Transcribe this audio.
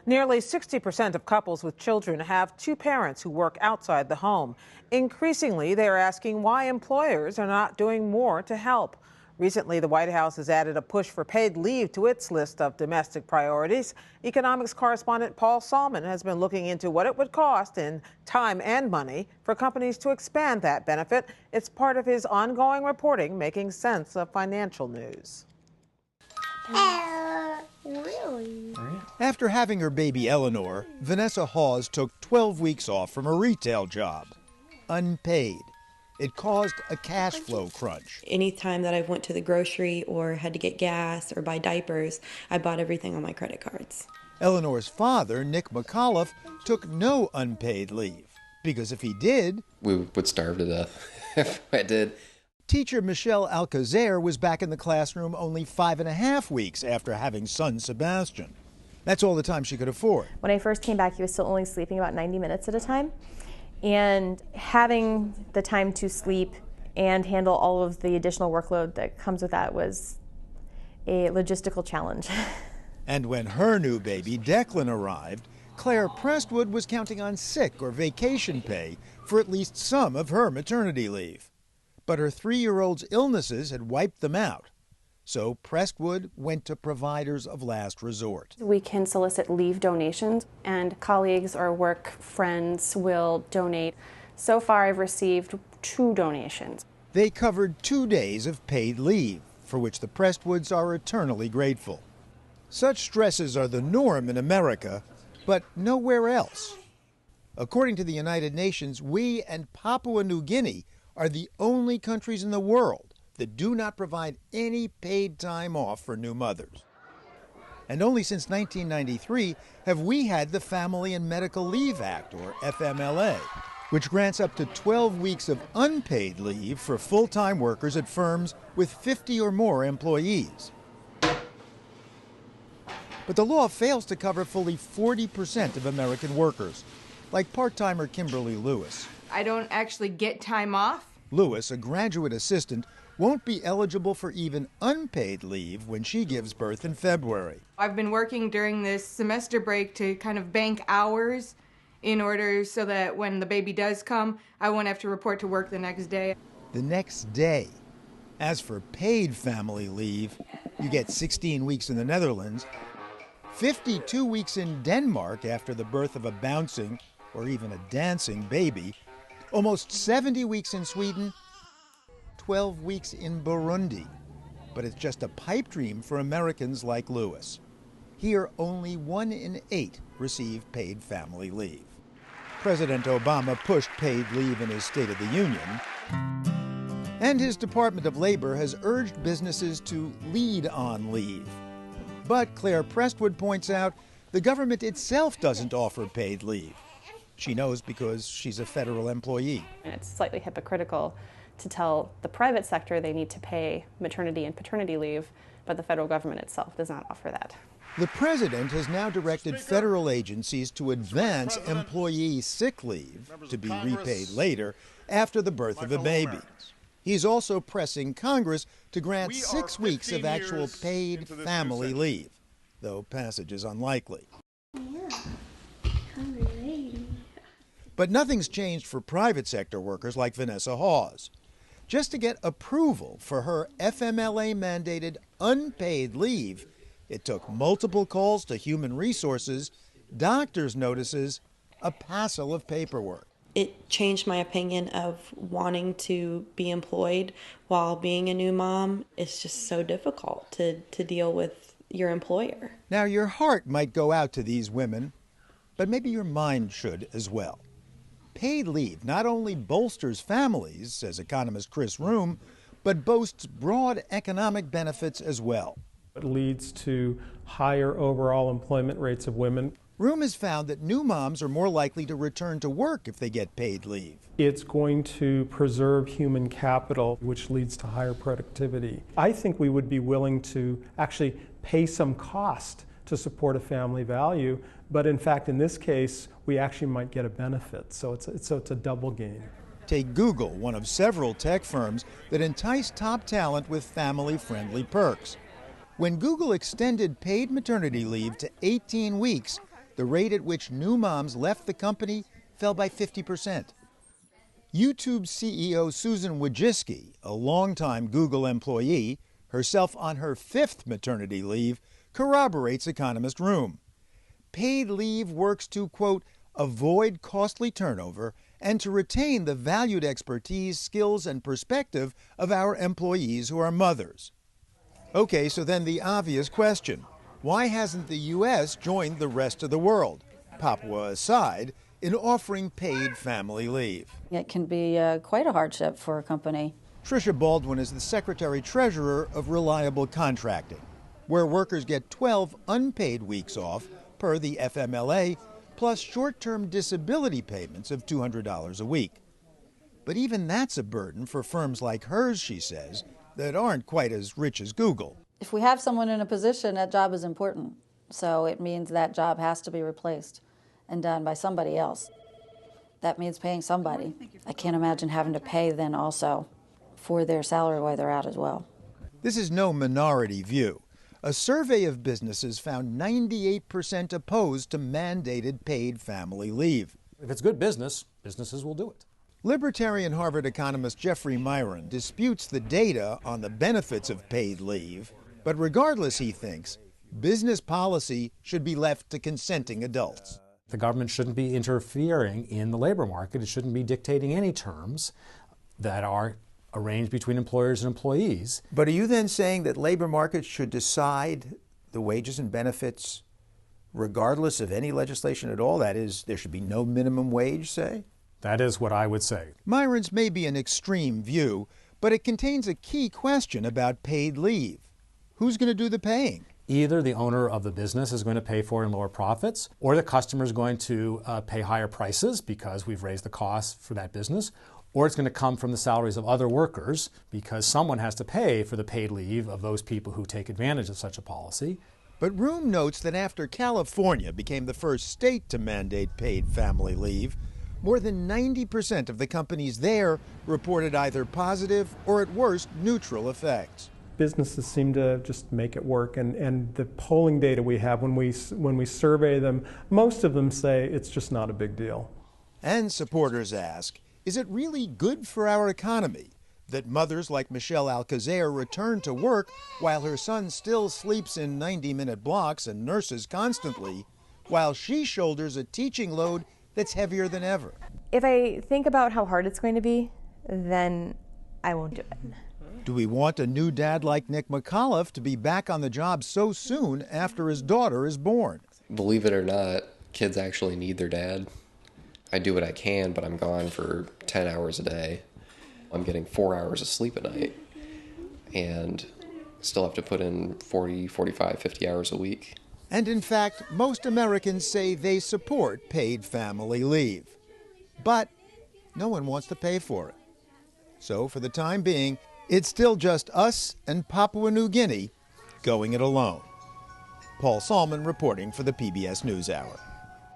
Nearly 60% of couples with children have two parents who work outside the home. Increasingly, they are asking why employers are not doing more to help. Recently, the White House has added a push for paid leave to its list of domestic priorities. Economics correspondent Paul Solman has been looking into what it would cost in time and money for companies to expand that benefit. It's part of his ongoing reporting, making sense of financial news. Really? After having her baby Eleanor, Vanessa Hawes took 12 weeks off from her retail job, unpaid. It caused a cash flow crunch. Anytime that I went to the grocery or had to get gas or buy diapers, I bought everything on my credit cards. Eleanor's father, Nick McAuliffe, took no unpaid leave, because if he did, we would starve to death if I did. Teacher Michelle Alcazer was back in the classroom only 5.5 weeks after having son Sebastian. That's all the time she could afford. When I first came back, he was still only sleeping about 90 minutes at a time. And having the time to sleep and handle all of the additional workload that comes with that was a logistical challenge. And when her new baby, Declan, arrived, Claire Prestwood was counting on sick or vacation pay for at least some of her maternity leave. But her 3-year-old's illnesses had wiped them out. So Prestwood went to providers of last resort. We can solicit leave donations, and colleagues or work friends will donate. So far, I've received 2 donations. They covered 2 days of paid leave, for which the Prestwoods are eternally grateful. Such stresses are the norm in America, but nowhere else. According to the United Nations, we and Papua New Guinea are the only countries in the world that do not provide any paid time off for new mothers. And only since 1993 have we had the Family and Medical Leave Act, or FMLA, which grants up to 12 weeks of unpaid leave for full-time workers at firms with 50 or more employees. But the law fails to cover fully 40% of American workers, like part-timer Kimberly Lewis. I don't actually get time off. Lewis, a graduate assistant, won't be eligible for even unpaid leave when she gives birth in February. I've been working during this semester break to kind of bank hours in order so that when the baby does come, I won't have to report to work the next day. The next day. As for paid family leave, you get 16 weeks in the Netherlands, 52 weeks in Denmark after the birth of a bouncing or even a dancing baby, almost 70 weeks in Sweden, 12 weeks in Burundi. But it's just a pipe dream for Americans like Lewis. Here, only 1 in 8 receive paid family leave. President Obama pushed paid leave in his State of the Union, and his Department of Labor has urged businesses to lead on leave. But Claire Prestwood points out the government itself doesn't offer paid leave. She knows because she's a federal employee. It's slightly hypocritical to tell the private sector they need to pay maternity and paternity leave, but the federal government itself does not offer that. The president has now directed federal agencies to advance employee sick leave to be repaid later after the birth of a baby. He's also pressing Congress to grant 6 weeks of actual paid family leave, though passage is unlikely. But nothing's changed for private sector workers like Vanessa Hawes. Just to get approval for her FMLA-mandated unpaid leave, it took multiple calls to human resources, doctor's notices, a passel of paperwork. It changed my opinion of wanting to be employed while being a new mom. It's just so difficult to deal with your employer. Now, your heart might go out to these women, but maybe your mind should as well. Paid leave not only bolsters families, says economist Chris Room, but boasts broad economic benefits as well. It leads to higher overall employment rates of women. Room has found that new moms are more likely to return to work if they get paid leave. It's going to preserve human capital, which leads to higher productivity. I think we would be willing to actually pay some cost to support a family value, but in fact, in this case, we actually might get a benefit. So it's a double gain. Take Google, one of several tech firms that entice top talent with family-friendly perks. When Google extended paid maternity leave to 18 weeks, the rate at which new moms left the company fell by 50%. YouTube CEO Susan Wojcicki, a longtime Google employee, herself on her 5th maternity leave, corroborates economist Room. Paid leave works to, quote, avoid costly turnover and to retain the valued expertise, skills, and perspective of our employees who are mothers. Okay, so then the obvious question. Why hasn't the U.S. joined the rest of the world, Papua aside, in offering paid family leave? It can be quite a hardship for a company. Tricia Baldwin is the Secretary-Treasurer of Reliable Contracting, where workers get 12 unpaid weeks off per the FMLA, plus short-term disability payments of $200 a week. But even that's a burden for firms like hers, she says, that aren't quite as rich as Google. If we have someone in a position, that job is important. So it means that job has to be replaced and done by somebody else. That means paying somebody. I can't imagine having to pay then also for their salary while they're out as well. This is no minority view. A survey of businesses found 98% opposed to mandated paid family leave. If it's good business, businesses will do it. Libertarian Harvard economist Jeffrey Myron disputes the data on the benefits of paid leave, but regardless, he thinks, business policy should be left to consenting adults. The government shouldn't be interfering in the labor market. It shouldn't be dictating any terms that are arranged between employers and employees. But are you then saying that labor markets should decide the wages and benefits regardless of any legislation at all? That is, there should be no minimum wage, say? That is what I would say. Myron's may be an extreme view, but it contains a key question about paid leave. Who's going to do the paying? Either the owner of the business is going to pay for it in lower profits, or the customer is going to pay higher prices because we've raised the cost for that business, or it's going to come from the salaries of other workers because someone has to pay for the paid leave of those people who take advantage of such a policy. But Room notes that after California became the first state to mandate paid family leave, more than 90% of the companies there reported either positive or at worst neutral effects. Businesses seem to just make it work, and the polling data we have when we survey them, most of them say it's just not a big deal. And supporters ask, is it really good for our economy that mothers like Michelle Alcazair return to work while her son still sleeps in 90-minute blocks and nurses constantly, while she shoulders a teaching load that's heavier than ever? If I think about how hard it's going to be, then I won't do it. Do we want a new dad like Nick McAuliffe to be back on the job so soon after his daughter is born? Believe it or not, kids actually need their dad. I do what I can, but I'm gone for 10 hours a day. I'm getting 4 hours of sleep at night and still have to put in 40, 45, 50 hours a week. And in fact, most Americans say they support paid family leave. But no one wants to pay for it. So for the time being, it's still just us and Papua New Guinea going it alone. Paul Solman reporting for the PBS NewsHour.